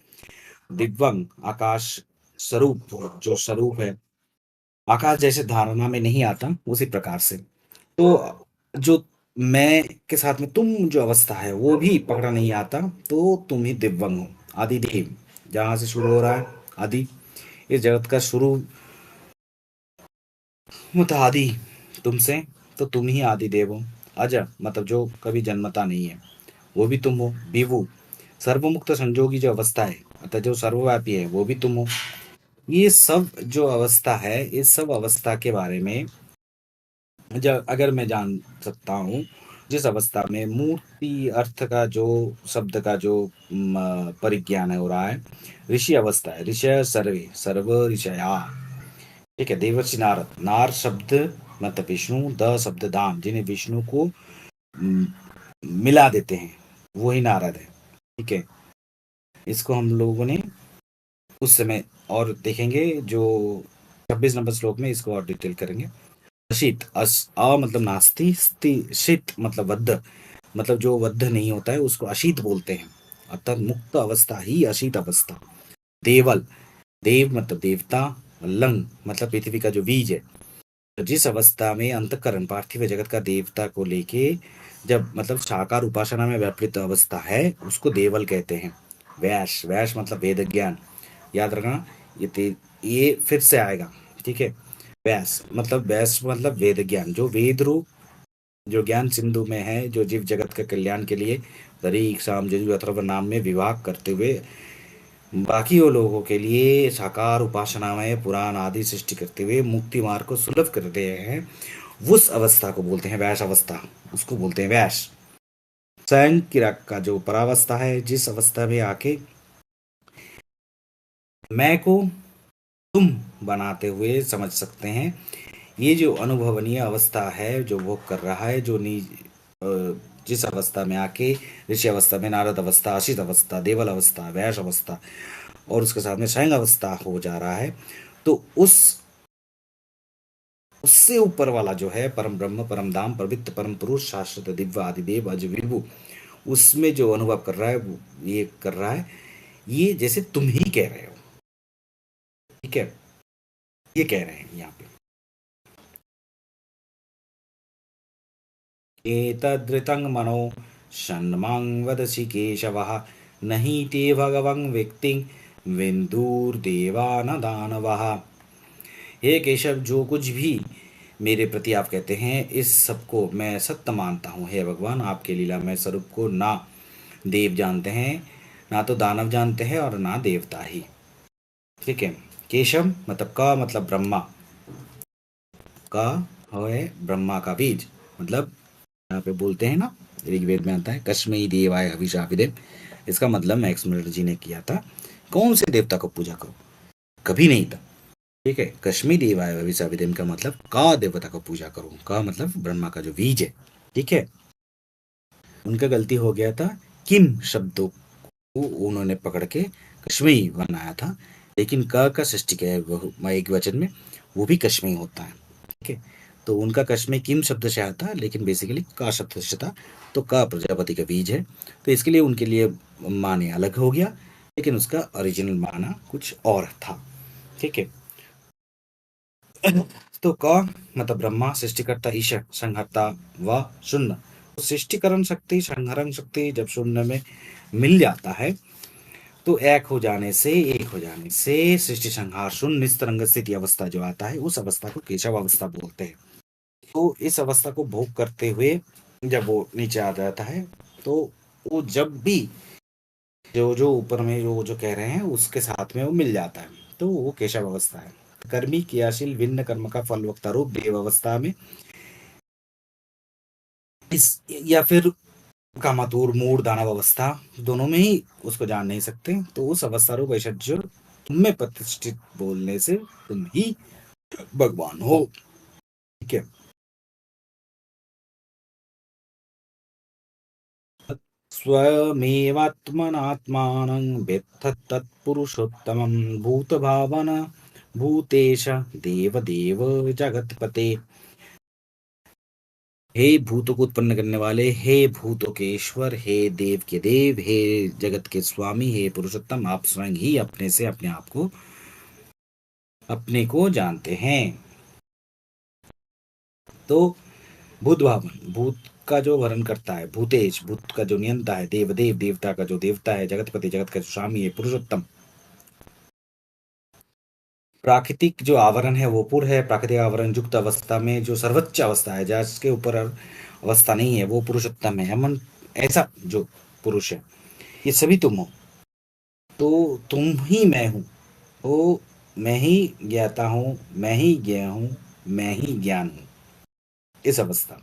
Speaker 1: दिव्यंग आकाश स्वरूप जो स्वरूप है, आकाश जैसे धारणा में नहीं आता उसी प्रकार से। तो जो मैं के साथ में तुम जो अवस्था है वो भी पकड़ा नहीं आता, तो तुम ही दिव्यंग हो। आदिदेव जहां से शुरू हो रहा है, आदि, इस जगत का शुरू मतलब आदि तुमसे, तो तुम ही आदि देव हो। अजर मतलब जो कभी जन्मता नहीं है, वो भी तुम हो। विभु सर्वमुक्त संजोगी जो अवस्था है, अतः जो सर्वव्यापी है वो भी तुम हो। ये सब जो अवस्था है, इस सब अवस्था के बारे में जब अगर मैं जान सकता हूँ, जिस अवस्था में मूर्ति अर्थ का जो शब्द का जो परिज्ञान है हो रहा है, ऋषि अवस्था है, ऋषय सर्वे सर्व ऋषया। ठीक है। देवर्षि नारद, नार शब्द मतलब विष्णु, द शब्द दान, जिन्हें विष्णु को म, मिला देते हैं वो ही नारद है। ठीक है। इसको हम लोगों ने उस समय और देखेंगे, जो 26 नंबर श्लोक में इसको और डिटेल करेंगे। अशित अ मतलब नास्ति, शीत मतलब बद्ध, मतलब जो बद्ध नहीं होता है उसको अशीत बोलते हैं, अर्थात मुक्त अवस्था ही अशीत अवस्था। देवल, देव मतलब देवता, लंग मतलब पृथ्वी का जो बीज है। तो जिस अवस्था में अंतःकरण पार्थिव जगत का देवता को लेके जब मतलब साकार उपासना में व्यापृत अवस्था है, उसको देवल कहते हैं। वैश वैश मतलब वेद ज्ञान, याद रखना। ये फिर से आएगा, ठीक है। व्यास मतलब वेद ज्ञान, जो वेद रूप जो ज्ञान सिंधु में है, जो जीव जगत के कल्याण के लिए दरीक साम यजु अथर्व नाम में विभाग करते हुए बाकी वो लोगों के लिए साकार उपासना में पुराण आदि सृष्टि करते हुए मुक्ति मार्ग को सुलभ कर रहे हैं, उस अवस्था को बोलते हैं वैश अवस्था। उसको बोलते हैं वैश। स्वयं किराक का जो परावस्था है, जिस अवस्था में आके मैं को तुम बनाते हुए समझ सकते हैं। ये जो अनुभवनीय अवस्था है, जो वो कर रहा है, जो जिस अवस्था में आके ऋषि अवस्था में, नारद अवस्था, असित अवस्था, देवल अवस्था, वैश अवस्था और उसके साथ में स्वयं अवस्था हो जा रहा है, तो उससे ऊपर वाला जो है परम ब्रह्म, परम धाम, पवित्र परम पुरुष, शाश्वत दिव्य आदिदेव अज विभु, उसमें जो अनुभव कर रहा है ये कर रहा है, ये जैसे तुम ही कह रहे हो, ठीक है। ये कह रहे हैं यहाँ पे, एतदृतं मनो षण्मां वदसि केशवः, नहि ते भगवं व्यक्तिं विन्दुर्देवा न दानवः। हे केशव, जो कुछ भी मेरे प्रति आप कहते हैं, इस सबको मैं सत्य मानता हूँ। हे भगवान, आपके लीलामय स्वरूप को ना देव जानते हैं, ना तो दानव जानते हैं और ना देवता ही, ठीक है। केशव मतलब का मतलब ब्रह्मा का है, ब्रह्मा का बीज, मतलब यहाँ पे बोलते हैं ना, ऋग्वेद में आता है कस्मै देवाय हविषा विदेव। इसका मतलब मैक्स मुलर जी ने किया था, कौन से देवता को पूजा करो, कभी नहीं था, ठीक है। कश्मीर देवाय हविषा विदेव का मतलब का देवता को पूजा करो, का मतलब ब्रह्मा का जो बीज है, ठीक है। उनका गलती हो गया था, किम शब्दों को उन्होंने पकड़ के कश्मीरी बनाया था, लेकिन क का सृष्टि क्या है वो एक वचन में, वो भी कश्मीरी होता है, ठीक है। तो उनका कश्मीर किम शब्द से आता है, लेकिन बेसिकली का शब्द से था। तो का प्रजापति का बीज है, तो इसके लिए उनके लिए माने अलग हो गया, लेकिन उसका ओरिजिनल माना कुछ और था, ठीक है। तो क मतलब ब्रह्मा, सृष्टिकर्ता ईश, संहर्ता व शून्य। तो सृष्टिकरण शक्ति, संहरण शक्ति जब शून्य में मिल जाता है, तो एक हो जाने से सृष्टि संहार शून्य निस्तरंग स्थिति अवस्था जो आता है, उस अवस्था को केशव अवस्था बोलते हैं। तो इस अवस्था को भोग करते हुए जब वो नीचे आ जाता है, तो वो जब भी जो जो ऊपर में जो कह रहे हैं उसके साथ में वो मिल जाता है, तो वो केशव अवस्था है। कर्मी क्रियाशील भिन्न कर्म का फल वक्ता रूप देव अवस्था में इस, या फिर कामातुर मूड दानव अवस्था, दोनों में ही उसको जान नहीं सकते, तो उस अवस्था रूप ऐश्वर्य तुम में प्रतिष्ठित बोलने से तुम ही भगवान हो, ठीक है। स्वयमेवात्मनात्मानं वेत्थ तत्पुरुषोत्तमं भूतभावन भूतेश देवदेव जगतपते। हे भूतों को उत्पन्न करने वाले, हे भूतों के ईश्वर, हे देव के देव, हे जगत के स्वामी, हे पुरुषोत्तम, आप स्वयं ही अपने से अपने को जानते हैं। तो भूत भावन, भूत का जो वर्ण करता है, भूतेश भूत का जो नियंता है, देवदेव देवता का जो देवता है, जगतपति जगत का जो स्वामी है, पुरुषोत्तम प्राकृतिक जो आवरण है वो पुर है, प्राकृतिक आवरण युक्त अवस्था में जो सर्वोच्च अवस्था है, जिसके ऊपर अवस्था नहीं है, वो पुरुषोत्तम है, अमन। ऐसा जो पुरुष है, ये सभी तुम हो। तो तुम ही मैं हूँ, तो मैं ही ज्ञाता हूँ, मैं ही ज्ञ हूँ, मैं ही ज्ञान हूँ, इस अवस्था।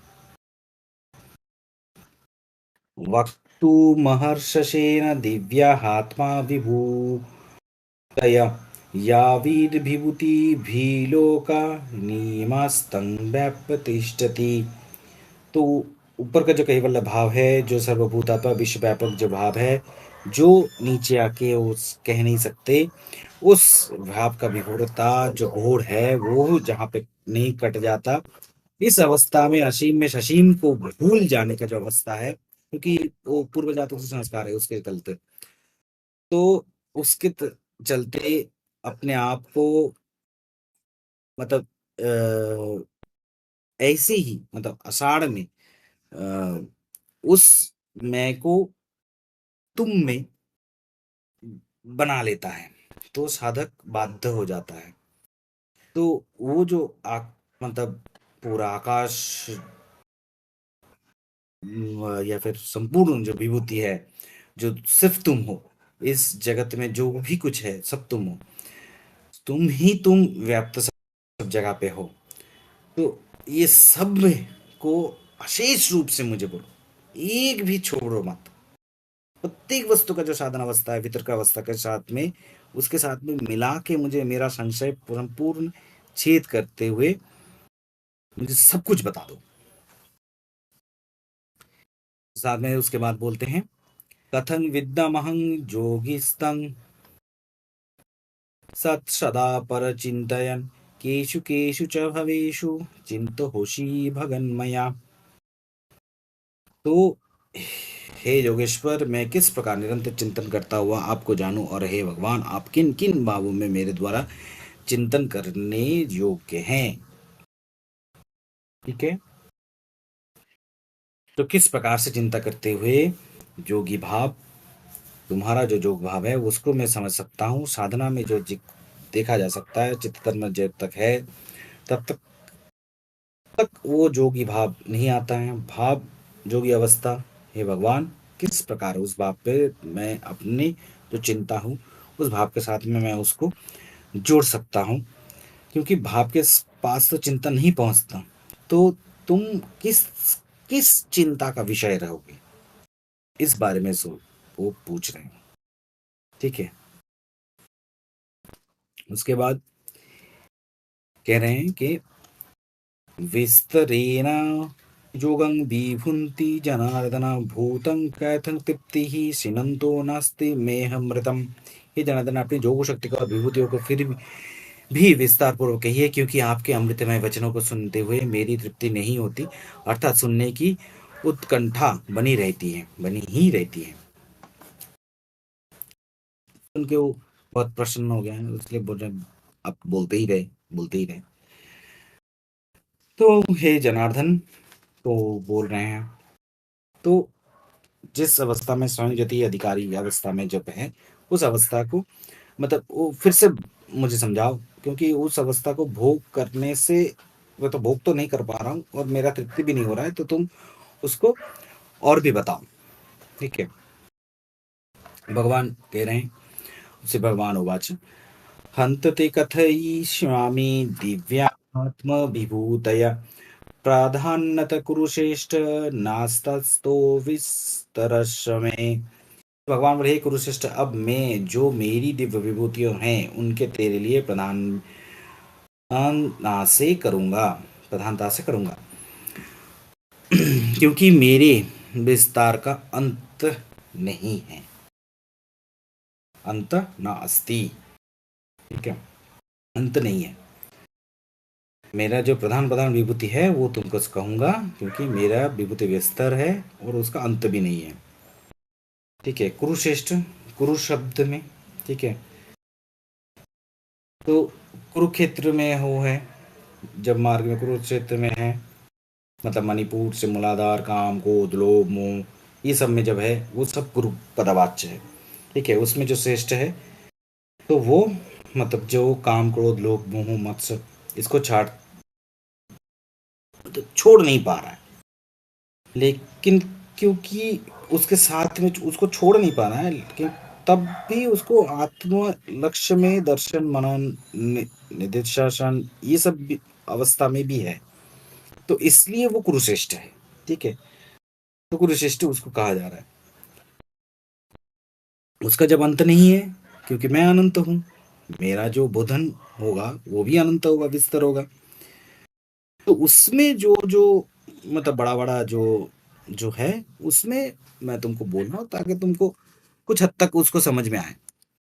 Speaker 1: वक्तु महर्षसेन दिव्यात्मा विभूतय यावीर्विभूतिभिलोका नीमास्तं व्याप्य तिष्ठति। तो ऊपर का जो कैवल्य भाव है, जो सर्वभूतात्मा विश्व व्यापक जो भाव है, जो नीचे आके उस कह नहीं सकते, उस भाव का विभोरता जो घोर है, वो जहाँ पे नहीं कट जाता, इस अवस्था में असीम में ससीम को भूल जाने का जो अवस्था है, क्योंकि वो पूर्व जातों से संस्कार है उसके चलते, तो उसके चलते अपने आप को मतलब ऐसे ही मतलब आषाढ़ में अ, उस मैं को तुम में बना लेता है, तो साधक बाध्य हो जाता है। तो वो जो मतलब पूरा आकाश या फिर संपूर्ण जो विभूति है, जो सिर्फ तुम हो, इस जगत में जो भी कुछ है सब तुम हो, तुम व्याप्त सब जगह पे हो। तो ये सब में को अशेष रूप से मुझे बोलो, एक भी छोड़ो मत। प्रत्येक वस्तु का जो साधन अवस्था है वितर्क अवस्था के साथ में, उसके साथ में मिला के मुझे मेरा संशय पूर्ण छेद करते हुए मुझे सब कुछ बता दो। साथ में उसके बाद बोलते हैं, कथं विद्यामहं जोगिस्तं सत् सदा पर चिंतयन, केषु केषु च भवेषु चिंतहोषि भगन्मया। तो हे योगेश्वर, मैं किस प्रकार निरंतर चिंतन करता हुआ आपको जानूं, और हे भगवान, आप किन किन भावों में मेरे द्वारा चिंतन करने योग्य हैं। ठीक है, तो किस प्रकार से चिंता करते हुए योगी भाव, तुम्हारा जो जोग भाव है उसको मैं समझ सकता हूँ। साधना में जो देखा जा सकता है, चित्तन में जब तक है तब तक वो जोगी भाव नहीं आता है, भाव जोगी अवस्था। हे भगवान, किस प्रकार उस भाव पे मैं अपनी जो चिंता हूँ उस भाव के साथ में मैं उसको जोड़ सकता हूँ, क्योंकि भाव के पास तो चिंता नहीं पहुंचता। तो तुम किस किस चिंता का विषय रहोगे, इस बारे में सो वो पूछ रहे हैं। ठीक है, उसके बाद कह रहे हैं कि विस्तरेण योगं विभुन्ति जनार्दन, भूतं कैथं तृप्तिः सिनंतो नास्ति मेहमृतम। ये जनार्दन, अपनी जोग शक्ति का और विभूतियों को फिर भी विस्तार पूर्वक कहिए, क्योंकि आपके अमृतमय वचनों को सुनते हुए मेरी तृप्ति नहीं होती, अर्थात सुनने की उत्कंठा बनी ही रहती है। उनके वो बहुत प्रसन्न हो गए हैं, इसलिए बोल रहे हैं, आप बोलते ही रहे। तो हे जनार्दन, तो बोल रहे हैं, तो जिस अवस्था में स्वयं गति अधिकारी अवस्था में जब है, उस अवस्था को मतलब वो फिर से मुझे समझाओ, क्योंकि उस अवस्था को भोग करने से मैं तो भोग तो नहीं कर पा रहा हूँ और मेरा तृप्ति भी नहीं हो रहा है, तो तुम उसको और भी बताओ। ठीक है, भगवान कह रहे हैं, उसे भगवान उवाच, हंत ते कथयिष्यामि दिव्यात्म विभूतया, प्राधान्यत कुरुश्रेष्ठ नास्तस्तो विस्तरस्य मे। भगवान बोले, हे कुरुश्रेष्ठ, अब मैं जो मेरी दिव्य विभूतियों हैं उनके तेरे लिए प्रधानता से करूंगा, क्योंकि मेरे विस्तार का अंत नहीं है, अंत ना अस्ति। ठीक है, अंत नहीं है। मेरा जो प्रधान प्रधान विभूति है वो तुमको कहूंगा, क्योंकि मेरा विभूति विस्तार है और उसका अंत भी नहीं है। ठीक है, कुरुश्रेष्ठ, कुरु शब्द में, ठीक है, तो कुरुक्षेत्र में हो है, जब मार्ग में कुरुक्षेत्र में है, मतलब मणिपुर से मूलाधार, काम, क्रोध, लोभ, मोह, ये सब में जब है वो सब गुरु पदवाच्य है। ठीक है, उसमें जो श्रेष्ठ है, तो वो मतलब जो काम, क्रोध, लोभ, मोह, मत्स्य, इसको तो छोड़ नहीं पा रहा है, लेकिन क्योंकि उसके साथ में उसको छोड़ नहीं पा रहा है, लेकिन तब भी उसको आत्म लक्ष्य में दर्शन, मनन, निधिध्यासन, ये सब अवस्था में भी है, तो इसलिए वो कुरुश्रेष्ठ है। ठीक है, तो कुरुश्रेष्ठ उसको कहा जा रहा है। उसका जब अंत नहीं है, क्योंकि मैं अनंत हूं, मेरा जो बोधन होगा वो भी अनंत होगा, विस्तर होगा। तो उसमें जो जो मतलब बड़ा बड़ा जो जो है, उसमें मैं तुमको बोल रहा हूँ ताकि तुमको कुछ हद तक उसको समझ में आए।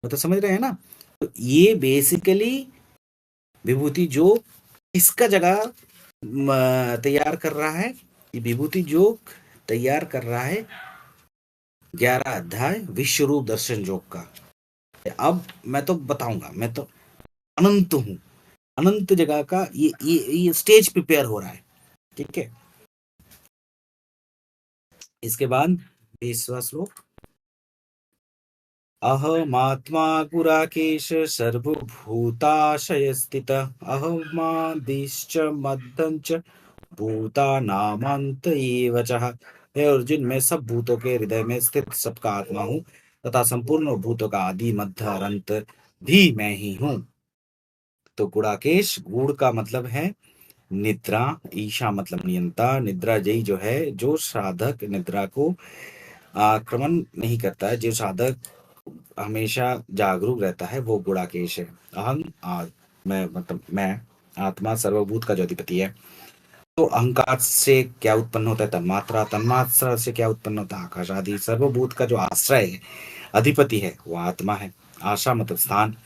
Speaker 1: मतलब समझ रहे हैं ना? तो ये बेसिकली विभूति जो इसका जगह तैयार कर रहा है, ये विभूति जो तैयार कर रहा है 11 अध्याय विश्व रूप दर्शन योग का। अब मैं तो बताऊंगा, मैं तो अनंत हूँ, अनंत जगह का ये स्टेज प्रिपेयर हो रहा है। ठीक है, इसके बाद 20वां श्लोक। अहमात्मा गुराकेश सर्वभूताशय स्थित अहमादिश्च मध्यं च भूतानामंत एव च। हे अर्जुन, मैं सब भूतों के हृदय में स्थित सबका आत्मा हूँ तथा संपूर्ण भूतों का आदि मध्य और अंत भी मैं ही हूँ। तो गुड़ाकेश, गुड़ का मतलब है निद्रा, ईशा मतलब नियंता, निद्रा जयी जो है, जो साधक निद्रा को आक्रमण नहीं करता है, जो साधक हमेशा जागरूक रहता है, वो गुड़ाकेश है। अहं मैं मतलब मैं, आत्मा सर्वभूत का जो अधिपति है। तो अहंकार से क्या उत्पन्न होता है? तन्मात्रा, तन्मात्रा से क्या उत्पन्न होता है? आकाश आदि। सर्वभूत का जो आश्रय है, अधिपति है, वो आत्मा है। आशा मतलब स्थान,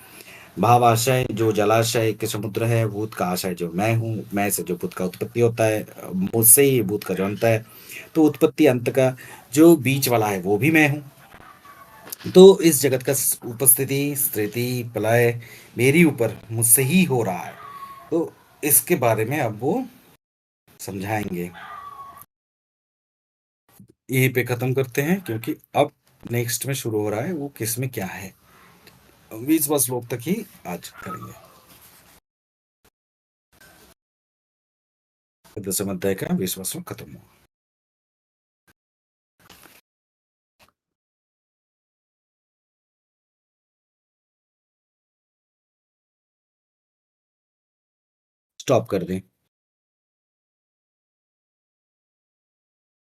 Speaker 1: भाव आशय जो जलाशय के समुद्र है, भूत का आशय जो मैं हूँ, मैं से जो भूत का उत्पत्ति होता है, मुझसे ही भूत का जो अंत है। तो उत्पत्ति अंत का जो बीच वाला है वो भी मैं हूँ। तो इस जगत का उपस्थिति, स्थिति, प्रलय मेरी ऊपर, मुझसे ही हो रहा है। तो इसके बारे में अब वो समझाएंगे। यहीं पे खत्म करते हैं, क्योंकि अब नेक्स्ट में शुरू हो रहा है वो किस में क्या है। 20वां श्लोक तक ही आज करेंगे। दसम अध्याय का 20वां श्लोक खत्म हुआ। स्टॉप कर दें।